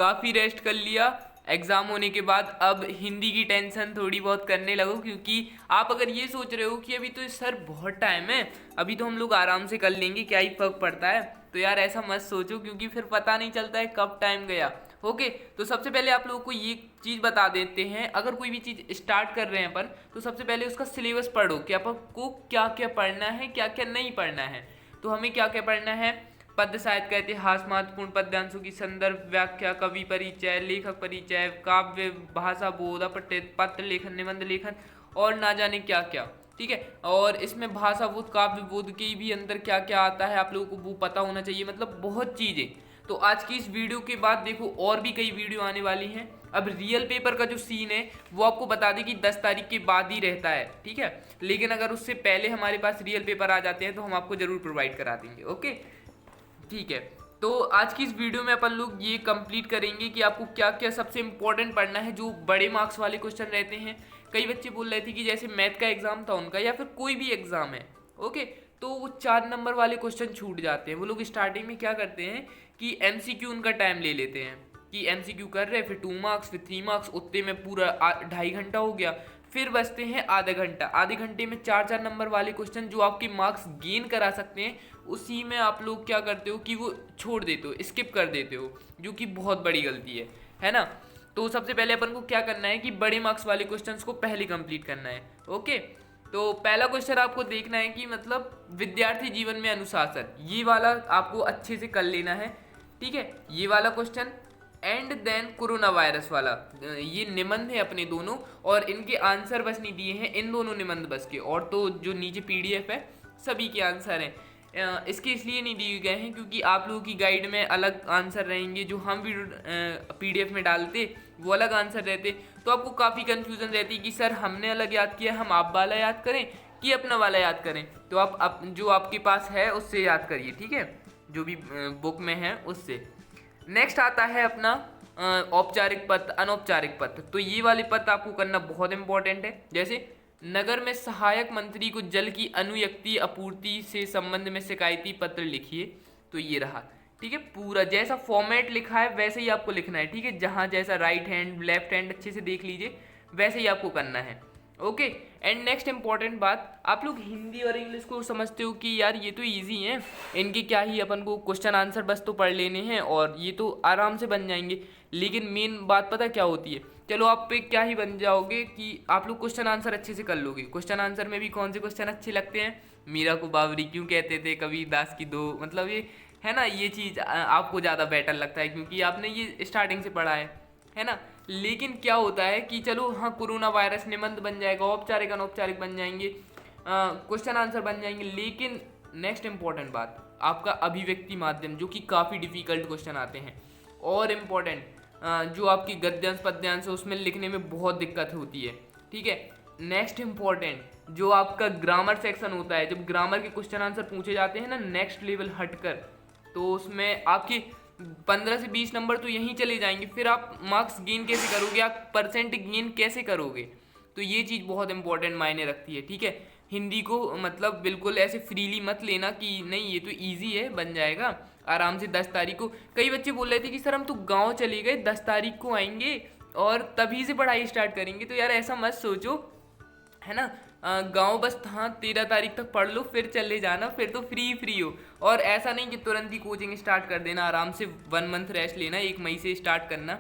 काफ़ी रेस्ट कर लिया एग्ज़ाम होने के बाद। अब हिंदी की टेंशन थोड़ी बहुत करने लगो, क्योंकि आप अगर ये सोच रहे हो कि अभी तो सर बहुत टाइम है, अभी तो हम लोग आराम से कर लेंगे, क्या ही फर्क पड़ता है, तो यार ऐसा मत सोचो, क्योंकि फिर पता नहीं चलता है कब टाइम गया। ओके, तो सबसे पहले आप लोगों को ये चीज़ बता देते हैं, अगर कोई भी चीज़ स्टार्ट कर रहे हैं अपन, तो सबसे पहले उसका सिलेबस पढ़ो कि आपको क्या क्या पढ़ना है, क्या क्या नहीं पढ़ना है। तो हमें क्या क्या पढ़ना है? पद्य साहित्य का इतिहास, महत्वपूर्ण पद्यांशों की संदर्भ व्याख्या, कवि परिचय, लेखक परिचय, काव्य भाषा बोध, पत्र लेखन, निबंध लेखन और ना जाने क्या क्या। ठीक है, और इसमें भाषा बोध, काव्य बोध के भी अंदर क्या क्या आता है आप लोगों को वो पता होना चाहिए, मतलब बहुत चीज़ें। तो आज की इस वीडियो के बाद देखो और भी कई वीडियो आने वाली हैं। अब रियल पेपर का जो सीन है वो आपको बता दें कि 10 तारीख के बाद ही रहता है, ठीक है, लेकिन अगर उससे पहले हमारे पास रियल पेपर आ जाते हैं तो हम आपको जरूर प्रोवाइड करा देंगे। ओके, ठीक है, तो आज की इस वीडियो में अपन लोग ये कंप्लीट करेंगे कि आपको क्या क्या सबसे इंपॉर्टेंट पढ़ना है, जो बड़े मार्क्स वाले क्वेश्चन रहते हैं। कई बच्चे बोल रहे थे कि जैसे मैथ का एग्जाम था उनका, या फिर कोई भी एग्जाम है, ओके, तो वो 4 नंबर वाले क्वेश्चन छूट जाते हैं। वो लोग स्टार्टिंग में क्या करते हैं कि एमसीक्यू उनका टाइम ले लेते हैं कि एमसीक्यू कर रहे, फिर 2 मार्क्स, फिर 3 मार्क्स, उतने में पूरा 2.5 घंटा हो गया, फिर बचते हैं आधा घंटा। आधे घंटे में 4 नंबर वाले क्वेश्चन जो आपके मार्क्स गेन करा सकते हैं, उसी में आप लोग क्या करते हो कि वो छोड़ देते हो, स्किप कर देते हो, जो कि बहुत बड़ी गलती है ना। तो सबसे पहले अपन को क्या करना है कि बड़े मार्क्स वाले क्वेश्चंस को पहले कंप्लीट करना है। ओके, तो पहला क्वेश्चन आपको देखना है कि मतलब विद्यार्थी जीवन में अनुशासन, ये वाला आपको अच्छे से कर लेना है, ठीक है, ये वाला question. And then corona virus वाला, ये निबंध है अपने दोनों, और इनके आंसर बस नहीं दिए हैं, इन दोनों निबंध बस के, और तो जो नीचे पीडीएफ है सभी के आंसर हैं। इसके इसलिए नहीं दिए गए हैं क्योंकि आप लोगों की गाइड में अलग आंसर रहेंगे, जो हम वीडियो पीडीएफ में डालते वो अलग आंसर रहते, तो आपको काफ़ी कन्फ्यूजन रहती है कि सर हमने अलग याद किया, हम आप वाला याद करें कि अपना वाला याद करें। तो आप जो आपके पास है उससे याद करिए, ठीक है, जो भी बुक में है उससे। नेक्स्ट आता है अपना औपचारिक पत्र, अनौपचारिक पत्र। तो ये वाले पत्र आपको करना बहुत इंपॉर्टेंट है। जैसे नगर में सहायक मंत्री को जल की अनुयक्ति आपूर्ति से संबंध में शिकायती पत्र लिखिए। तो ये रहा, ठीक है, पूरा जैसा फॉर्मेट लिखा है वैसे ही आपको लिखना है, ठीक है, जहाँ जैसा राइट हैंड लेफ्ट हैंड अच्छे से देख लीजिए, वैसे ही आपको करना है। ओके, एंड नेक्स्ट इंपॉर्टेंट बात, आप लोग हिंदी और इंग्लिश को समझते हो कि यार ये तो इजी है, इनके क्या ही अपन को क्वेश्चन आंसर बस तो पढ़ लेने हैं और ये तो आराम से बन जाएंगे। लेकिन मेन बात पता क्या होती है, चलो आप पे क्या ही बन जाओगे कि आप लोग क्वेश्चन आंसर अच्छे से कर लोगे। क्वेश्चन आंसर में भी कौन से क्वेश्चन अच्छे लगते हैं? मीरा को बावरी क्यों कहते थे, कबीर दास की दो, मतलब ये है ना, ये चीज़ आपको ज़्यादा बेटर लगता है क्योंकि आपने ये स्टार्टिंग से पढ़ा है ना। लेकिन क्या होता है कि चलो हाँ, कोरोना वायरस निबंध बन जाएगा, औपचारिक अनौपचारिक बन जाएंगे, क्वेश्चन आंसर बन जाएंगे, लेकिन नेक्स्ट इंपॉर्टेंट बात आपका अभिव्यक्ति माध्यम, जो कि काफ़ी डिफिकल्ट क्वेश्चन आते हैं, और इम्पॉर्टेंट जो आपकी गद्यांश पद्यांश है उसमें लिखने में बहुत दिक्कत होती है, ठीक है। नेक्स्ट इंपॉर्टेंट जो आपका ग्रामर सेक्शन होता है, जब ग्रामर के क्वेश्चन आंसर पूछे जाते हैं ना नेक्स्ट लेवल हटकर, तो उसमें आपकी 15 से 20 नंबर तो यहीं चले जाएंगे, फिर आप मार्क्स गेन कैसे करोगे, आप परसेंट गेन कैसे करोगे। तो ये चीज़ बहुत इंपॉर्टेंट मायने रखती है, ठीक है। हिंदी को मतलब बिल्कुल ऐसे फ्रीली मत लेना कि नहीं ये तो इजी है बन जाएगा आराम से। 10 तारीख को कई बच्चे बोल रहे थे कि सर हम तो गाँव चले गए, 10 तारीख को आएंगे और तभी से पढ़ाई स्टार्ट करेंगे, तो यार ऐसा मत सोचो, है ना। गांव बस हाँ 13 तारीख तक पढ़ लो, फिर चले जाना, फिर तो फ्री हो। और ऐसा नहीं कि तुरंत ही कोचिंग स्टार्ट कर देना, आराम से 1 मंथ रेस्ट लेना, 1 मई से स्टार्ट करना,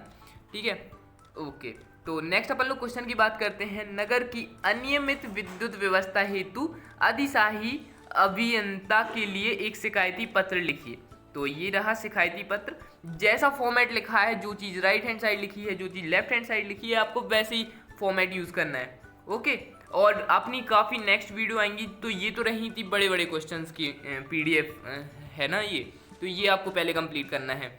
ठीक है। ओके, तो नेक्स्ट अपन लोग क्वेश्चन की बात करते हैं। नगर की अनियमित विद्युत व्यवस्था हेतु अधिशाही अभियंता के लिए एक शिकायती पत्र लिखिए। तो ये रहा शिकायती पत्र, जैसा फॉर्मेट लिखा है, जो चीज़ राइट हैंड साइड लिखी है, जो चीज़ लेफ्ट हैंड साइड लिखी है, आपको वैसे ही फॉर्मेट यूज़ करना है। ओके, और अपनी काफ़ी नेक्स्ट वीडियो आएंगी, तो ये तो रही थी बड़े बड़े क्वेश्चंस की पीडीएफ, है ना ये, तो ये आपको पहले कंप्लीट करना है।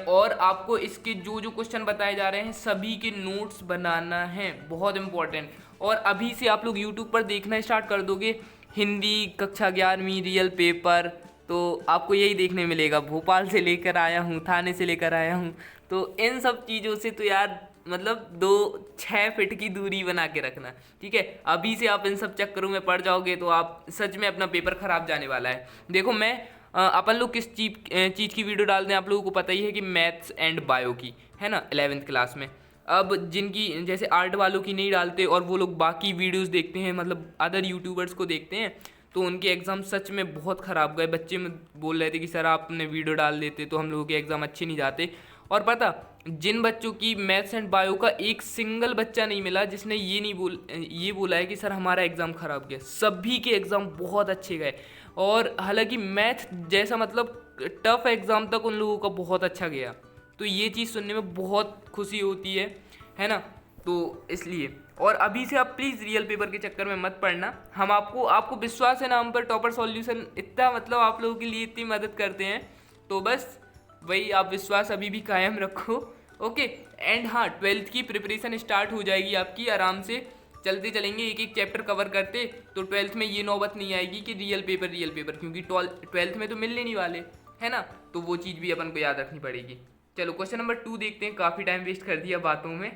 और आपको इसके जो जो क्वेश्चन बताए जा रहे हैं सभी के नोट्स बनाना है, बहुत इंपॉर्टेंट। और अभी से आप लोग यूट्यूब पर देखना स्टार्ट कर दोगे हिंदी कक्षा 11वीं रियल पेपर, तो आपको यही देखने मिलेगा, भोपाल से लेकर आया हूँ, थाने से लेकर आया हूँ, तो इन सब चीज़ों से तो यार मतलब 2-6 फीट की दूरी बना के रखना, ठीक है। अभी से आप इन सब चक्करों में पड़ जाओगे तो आप सच में अपना पेपर खराब जाने वाला है। देखो मैं अपन लोग किस चीज़ की वीडियो डालते हैं आप लोगों को पता ही है कि मैथ्स एंड बायो की, है ना, 11th क्लास में। अब जिनकी जैसे आर्ट वालों की नहीं डालते और वो लोग बाकी वीडियोस देखते हैं, मतलब अदर यूट्यूबर्स को देखते हैं, तो उनके एग्ज़ाम सच में बहुत ख़राब गए। बच्चे में बोल रहे थे कि सर आपने वीडियो डाल देते तो हम लोगों के एग्ज़ाम अच्छे नहीं जाते। और पता, जिन बच्चों की मैथ्स एंड बायो का एक सिंगल बच्चा नहीं मिला जिसने ये बोला है कि सर हमारा एग्ज़ाम ख़राब गया, सभी के एग्ज़ाम बहुत अच्छे गए। और हालांकि मैथ जैसा मतलब टफ एग्ज़ाम तक उन लोगों का बहुत अच्छा गया। तो ये चीज़ सुनने में बहुत खुशी होती है ना। तो इसलिए, और अभी से आप प्लीज़ रियल पेपर के चक्कर में मत पड़ना। हम आपको विश्वास है ना हम पर, टॉपर सॉल्यूशन इतना मतलब आप लोगों के लिए इतनी मदद करते हैं, तो बस वही आप विश्वास अभी भी कायम रखो। ओके। एंड हाँ, 12th की प्रिपरेशन स्टार्ट हो जाएगी आपकी, आराम से चलते चलेंगे एक एक चैप्टर कवर करते, तो 12th में ये नौबत नहीं आएगी कि रियल पेपर, क्योंकि 12th में तो मिलने नहीं वाले, है ना। तो वो चीज़ भी अपन को याद रखनी पड़ेगी। चलो क्वेश्चन नंबर 2 देखते हैं, काफ़ी टाइम वेस्ट कर दिया बातों में।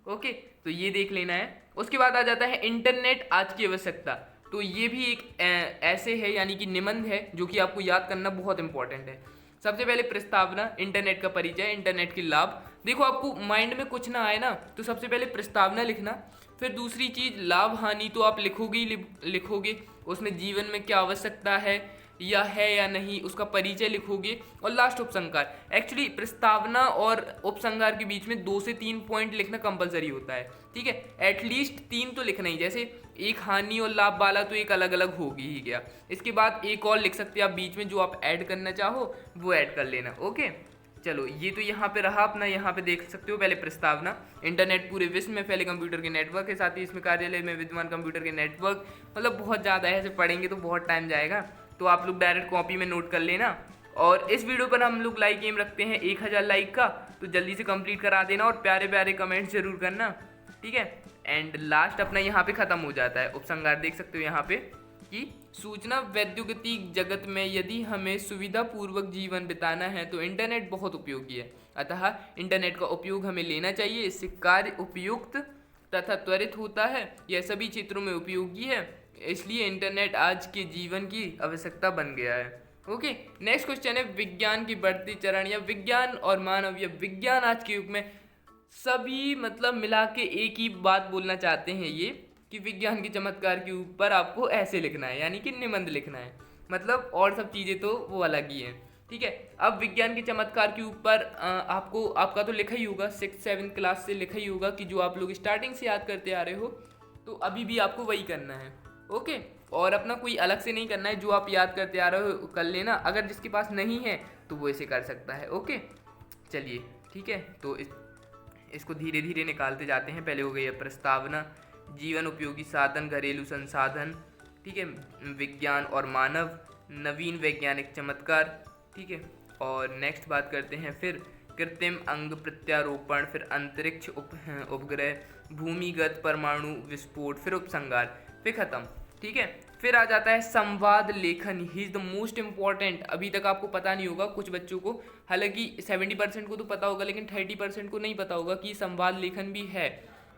ओके, तो ये देख लेना है। उसके बाद आ जाता है इंटरनेट आज की आवश्यकता। तो ये भी एक ऐसे है, यानी कि निबंध है जो कि आपको याद करना बहुत इंपॉर्टेंट है। सबसे पहले प्रस्तावना, इंटरनेट का परिचय, इंटरनेट के लाभ। देखो आपको माइंड में कुछ ना आए ना, तो सबसे पहले प्रस्तावना लिखना। फिर दूसरी चीज़ लाभ हानि तो आप लिखोगे ही लिखोगे, उसमें जीवन में क्या आवश्यकता है या नहीं, उसका परिचय लिखोगे। और लास्ट उपसंहार। एक्चुअली प्रस्तावना और उपसंहार के बीच में 2 से 3 पॉइंट लिखना कंपलसरी होता है, ठीक है। एटलीस्ट 3 तो लिखना ही, जैसे एक हानि और लाभ वाला तो एक अलग अलग होगी ही गया। इसके बाद एक और लिख सकते हैं आप बीच में, जो आप ऐड करना चाहो वो ऐड कर लेना। ओके, चलो ये तो यहाँ पे रहा अपना। यहाँ पे देख सकते हो पहले प्रस्तावना, इंटरनेट पूरे विश्व में फैले कंप्यूटर के नेटवर्क के साथ ही इसमें कार्यालय में विद्यमान कंप्यूटर के नेटवर्क, मतलब बहुत ज़्यादा है, ऐसे पढ़ेंगे तो बहुत टाइम जाएगा, तो आप लोग डायरेक्ट कॉपी में नोट कर लेना। और इस वीडियो पर हम लोग लाइक एम रखते हैं 1000 लाइक का, तो जल्दी से कंप्लीट करा देना और प्यारे प्यारे कमेंट्स जरूर करना, ठीक है। एंड लास्ट अपना यहाँ पे ख़त्म हो जाता है उपसंहार, देख सकते हो यहाँ पे कि सूचना वैद्युतिक जगत में यदि हमें सुविधापूर्वक जीवन बिताना है तो इंटरनेट बहुत उपयोगी है। अतः इंटरनेट का उपयोग हमें लेना चाहिए, इससे कार्य उपयुक्त तथा त्वरित होता है, यह सभी क्षेत्रों में उपयोगी है, इसलिए इंटरनेट आज के जीवन की आवश्यकता बन गया है। ओके, नेक्स्ट क्वेश्चन है विज्ञान की बढ़ती चरण या विज्ञान और मानव या विज्ञान आज के युग में। सभी मतलब मिला के एक ही बात बोलना चाहते हैं ये, कि विज्ञान के चमत्कार के ऊपर आपको ऐसे लिखना है, यानी कि निबंध लिखना है, मतलब और सब चीज़ें तो वो अलग ही हैं, ठीक है। अब विज्ञान के चमत्कार के ऊपर आपका तो लिखा ही होगा, 6th-7th क्लास से लिखा ही होगा, कि जो आप लोग स्टार्टिंग से याद करते आ रहे हो, तो अभी भी आपको वही करना है। ओके, और अपना कोई अलग से नहीं करना है, जो आप याद करते आ रहे हो कर लेना। अगर जिसके पास नहीं है तो वो ऐसे कर सकता है। ओके, चलिए ठीक है, तो इसको धीरे धीरे निकालते जाते हैं। पहले हो गई है प्रस्तावना, जीवन उपयोगी साधन, घरेलू संसाधन, ठीक है, विज्ञान और मानव, नवीन वैज्ञानिक चमत्कार, ठीक है। और नेक्स्ट बात करते हैं फिर कृत्रिम अंग प्रत्यारोपण, फिर अंतरिक्ष उपग्रह, भूमिगत परमाणु विस्फोट, फिर उपसंहार, फिर खत्म, ठीक है। फिर आ जाता है संवाद लेखन, he is the most important. अभी तक आपको पता नहीं होगा कुछ बच्चों को, हालांकि 70% को तो पता होगा, लेकिन 30% को नहीं पता होगा कि संवाद लेखन भी है।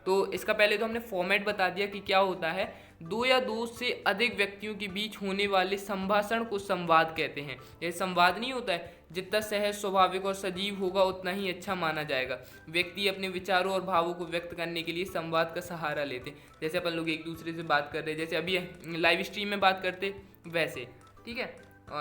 तो इसका पहले तो हमने फॉर्मेट बता दिया कि क्या होता है। 2 या 2 से अधिक व्यक्तियों के बीच होने वाले संभाषण को संवाद कहते हैं। यह संवाद नहीं होता है, जितना सहज, स्वाभाविक और सजीव होगा उतना ही अच्छा माना जाएगा। व्यक्ति अपने विचारों और भावों को व्यक्त करने के लिए संवाद का सहारा लेते हैं। जैसे अपन लोग एक दूसरे से बात कर रहे हैं, जैसे अभी लाइव स्ट्रीम में बात करते वैसे, ठीक है।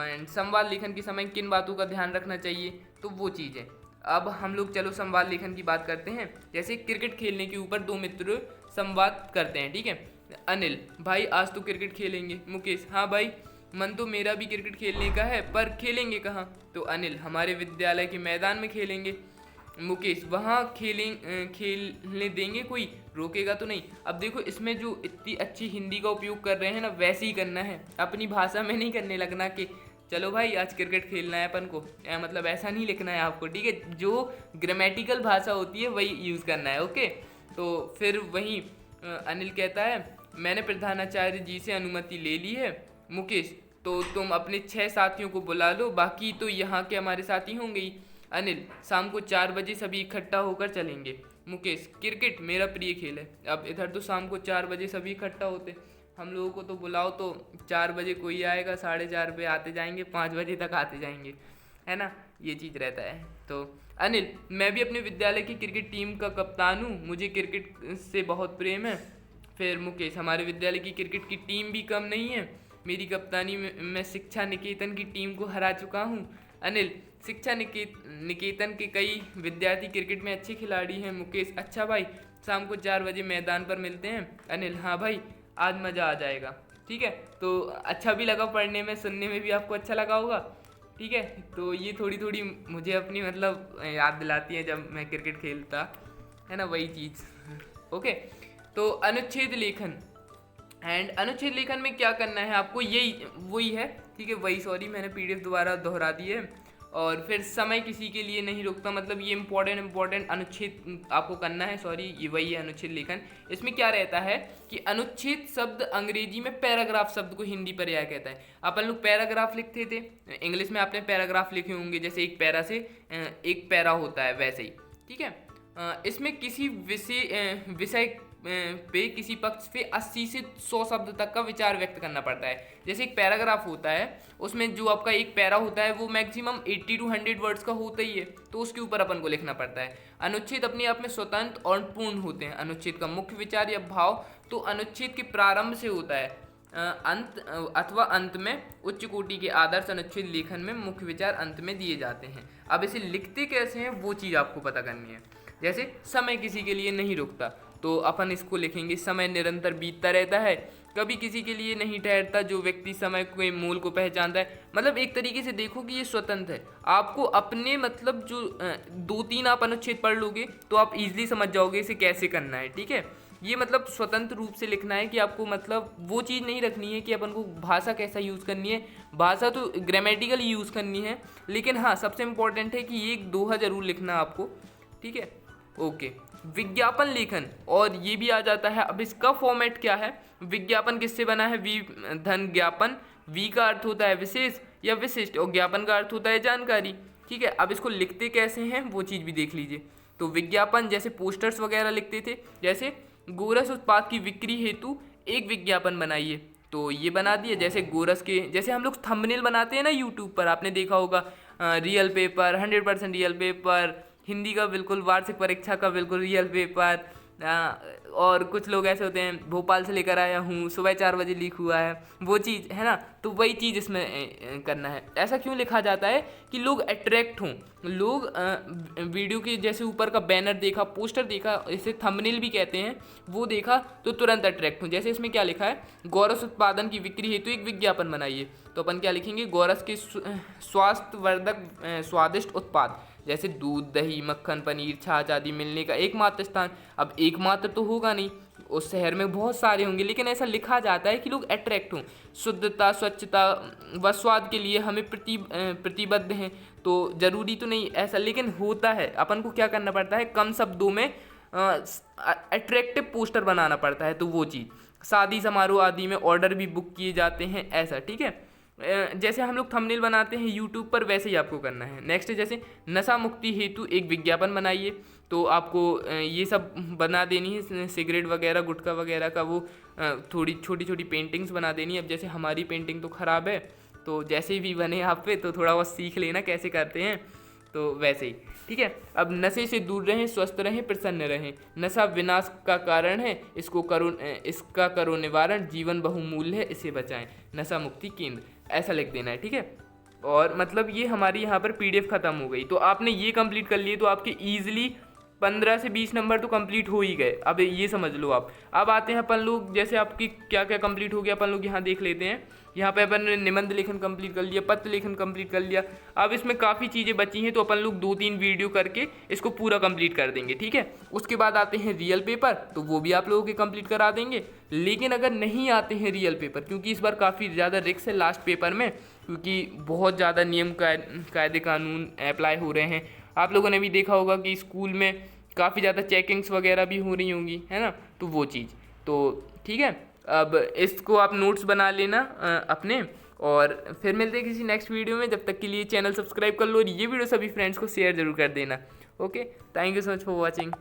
एंड संवाद लेखन के समय किन बातों का ध्यान रखना चाहिए, तो वो चीज़ है। अब हम लोग चलो संवाद लेखन की बात करते हैं। जैसे क्रिकेट खेलने के ऊपर 2 मित्र संवाद करते हैं, ठीक है। अनिल, भाई आज तो क्रिकेट खेलेंगे। मुकेश, हाँ भाई मन तो मेरा भी क्रिकेट खेलने का है, पर खेलेंगे कहाँ? तो अनिल, हमारे विद्यालय के मैदान में खेलेंगे। मुकेश, वहाँ खेलने देंगे, कोई रोकेगा तो नहीं? अब देखो इसमें जो इतनी अच्छी हिंदी का उपयोग कर रहे हैं ना, वैसे ही करना है, अपनी भाषा में नहीं करने लगना कि चलो भाई आज क्रिकेट खेलना है अपन को, मतलब ऐसा नहीं लिखना है आपको, ठीक है। जो ग्रामेटिकल भाषा होती है वही यूज़ करना है। ओके, तो फिर वहीं अनिल कहता है मैंने प्रधानाचार्य जी से अनुमति ले ली है। मुकेश, तो तुम अपने 6 साथियों को बुला लो, बाकी तो यहाँ के हमारे साथी होंगे ही। अनिल, शाम को 4 बजे सभी इकट्ठा होकर चलेंगे। मुकेश, क्रिकेट मेरा प्रिय खेल है। अब इधर तो शाम को 4 बजे सभी इकट्ठा होते, हम लोगों को तो बुलाओ तो 4 बजे कोई आएगा, 4:30 पे आते जाएंगे, 5 बजे तक आते जाएंगे, है ना, ये चीज़ रहता है। तो अनिल, मैं भी अपने विद्यालय की क्रिकेट टीम का कप्तान हूँ, मुझे क्रिकेट से बहुत प्रेम है। फिर मुकेश, हमारे विद्यालय की क्रिकेट की टीम भी कम नहीं है, मेरी कप्तानी में मैं शिक्षा निकेतन की टीम को हरा चुका हूँ। अनिल, शिक्षा निकेतन के कई विद्यार्थी क्रिकेट में अच्छे खिलाड़ी हैं। मुकेश, अच्छा भाई, शाम को 4 बजे मैदान पर मिलते हैं। अनिल, हाँ भाई, आज मज़ा आ जाएगा। ठीक है, तो अच्छा भी लगा पढ़ने में, सुनने में भी आपको अच्छा लगा होगा। ठीक है, तो ये थोड़ी थोड़ी मुझे अपनी मतलब याद दिलाती है जब मैं क्रिकेट खेलता, है ना, वही चीज़। ओके, तो अनुच्छेद लेखन, एंड अनुच्छेद लेखन में क्या करना है आपको, यही वही है। ठीक है, वही, सॉरी मैंने PDF दोबारा दोहरा दी है। और फिर समय किसी के लिए नहीं रुकता, मतलब ये इंपॉर्टेंट अनुच्छेद आपको करना है। सॉरी, ये वही है अनुच्छेद लेखन। इसमें क्या रहता है कि अनुच्छेद शब्द अंग्रेजी में पैराग्राफ शब्द को हिंदी पर्याय कहता है। अपन लोग पैराग्राफ लिखते थे, इंग्लिश में आपने पैराग्राफ लिखे होंगे, जैसे एक पैरा से एक पैरा होता है वैसे ही। ठीक है, इसमें किसी विषय पे किसी पक्ष पे 80 से 100 शब्द तक का विचार व्यक्त करना पड़ता है। जैसे एक पैराग्राफ होता है, उसमें जो आपका एक पैरा होता है वो मैक्सिमम 80 to 100 वर्ड्स का होता ही है, तो उसके ऊपर अपन को लिखना पड़ता है। अनुच्छेद अपने आप में स्वतंत्र और पूर्ण होते हैं। अनुच्छेद का मुख्य विचार या भाव तो अनुच्छेद के प्रारंभ से होता है, अंत अथवा अंत में उच्च कोटि के आदर्श अनुच्छेद लेखन में मुख्य विचार अंत में दिए जाते हैं। अब इसे लिखते कैसे हैं वो चीज़ आपको पता करनी है। जैसे समय किसी के लिए नहीं रुकता, तो अपन इसको लिखेंगे, समय निरंतर बीतता रहता है, कभी किसी के लिए नहीं ठहरता, जो व्यक्ति समय के मूल को पहचानता है। मतलब एक तरीके से देखो कि ये स्वतंत्र है, आपको अपने मतलब जो 2-3 आप अनुच्छेद पढ़ लोगे तो आप इजीली समझ जाओगे इसे कैसे करना है। ठीक है, ये मतलब स्वतंत्र रूप से लिखना है कि आपको मतलब वो चीज़ नहीं रखनी है कि अपन को भाषा कैसा यूज़ करनी है। भाषा तो ग्रामेटिकल यूज़ करनी है, लेकिन हाँ सबसे इम्पोर्टेंट है कि ये एक दोहा जरूर लिखना आपको। ठीक है, ओके। विज्ञापन लेखन, और ये भी आ जाता है। अब इसका फॉर्मेट क्या है, विज्ञापन किससे बना है, वी धन ज्ञापन, वी का अर्थ होता है विशेष या विशिष्ट, और ज्ञापन का अर्थ होता है जानकारी। ठीक है, अब इसको लिखते कैसे हैं वो चीज़ भी देख लीजिए। तो विज्ञापन जैसे पोस्टर्स वगैरह लिखते थे, जैसे गोरस उत्पाद की बिक्री हेतु एक विज्ञापन बनाइए, तो ये बना दिए। जैसे गोरस के, जैसे हम लोग थंबनेल बनाते हैं ना यूट्यूब पर, आपने देखा होगा, real paper, 100% real paper, Hindi का बिल्कुल, वार्षिक परीक्षा का बिल्कुल रियल पेपर, और कुछ लोग ऐसे होते हैं, भोपाल से लेकर आया हूँ, सुबह 4 बजे लीक हुआ है, वो चीज़ है ना, तो वही चीज़ इसमें करना है। ऐसा क्यों लिखा जाता है कि लोग अट्रैक्ट हों, लोग वीडियो के जैसे ऊपर का बैनर देखा, पोस्टर देखा, इसे थंबनेल भी कहते हैं, वो देखा तो तुरंत अट्रैक्ट हों। जैसे इसमें क्या लिखा है, गोरस उत्पादन की बिक्री हेतु एक विज्ञापन बनाइए, तो अपन क्या लिखेंगे, गोरस के स्वास्थ्यवर्धक स्वादिष्ट उत्पाद, जैसे दूध, दही, मक्खन, पनीर, छाछ आदि मिलने का एकमात्र स्थान। अब एकमात्र तो होगा नहीं, उस शहर में बहुत सारे होंगे, लेकिन ऐसा लिखा जाता है कि लोग अट्रैक्ट हों। शुद्धता, स्वच्छता व स्वाद के लिए हमें प्रतिबद्ध हैं, तो ज़रूरी तो नहीं ऐसा, लेकिन होता है। अपन को क्या करना पड़ता है, कम शब्दों में अट्रैक्टिव पोस्टर बनाना पड़ता है, तो वो चीज़। शादी समारोह आदि में ऑर्डर भी बुक किए जाते हैं, ऐसा। ठीक है, जैसे हम लोग थंबनेल बनाते हैं यूट्यूब पर, वैसे ही आपको करना है। नेक्स्ट, जैसे नशा मुक्ति हेतु एक विज्ञापन बनाइए, तो आपको ये सब बना देनी है, सिगरेट वगैरह, गुटखा वगैरह का वो थोड़ी छोटी छोटी पेंटिंग्स बना देनी है। अब जैसे हमारी पेंटिंग तो ख़राब है, तो जैसे भी बने आप पे तो थोड़ा बहुत सीख लेना कैसे करते हैं, तो वैसे ही। ठीक है, अब नशे से दूर रहें, स्वस्थ रहें, प्रसन्न रहें। नशा विनाश का कारण है, इसका करो निवारण, जीवन बहुमूल्य है, इसे बचाएं, नशा मुक्ति केंद्र, ऐसा लिख देना है। ठीक है, और मतलब ये हमारी यहाँ पर PDF ख़त्म हो गई, तो आपने ये कंप्लीट कर लिए तो आपके ईजिली 15 से 20 नंबर तो कंप्लीट हो ही गए। अब ये समझ लो आप। अब आते हैं अपन लोग, जैसे आपकी क्या क्या कंप्लीट हो गया अपन लोग यहाँ देख लेते हैं। यहाँ पे अपन ने निबंध लेखन कंप्लीट कर लिया, पत्र लेखन कंप्लीट कर लिया। अब इसमें काफ़ी चीज़ें बची हैं, तो अपन लोग 2-3 वीडियो करके इसको पूरा कंप्लीट कर देंगे। ठीक है, उसके बाद आते हैं रियल पेपर, तो वो भी आप लोगों के कंप्लीट करा देंगे। लेकिन अगर नहीं आते हैं रियल पेपर, क्योंकि इस बार काफ़ी ज़्यादा रिस्क है लास्ट पेपर में, क्योंकि बहुत ज़्यादा नियम कायदे कानून अप्लाई हो रहे हैं। आप लोगों ने भी देखा होगा कि स्कूल में काफ़ी ज़्यादा चेकिंग्स वगैरह भी हो रही होंगी, है ना, तो वो चीज़। तो ठीक है, अब इसको आप नोट्स बना लेना अपने, और फिर मिलते हैं किसी नेक्स्ट वीडियो में। जब तक के लिए चैनल सब्सक्राइब कर लो, और ये वीडियो सभी फ्रेंड्स को शेयर जरूर कर देना। Okay, thank you so much for watching.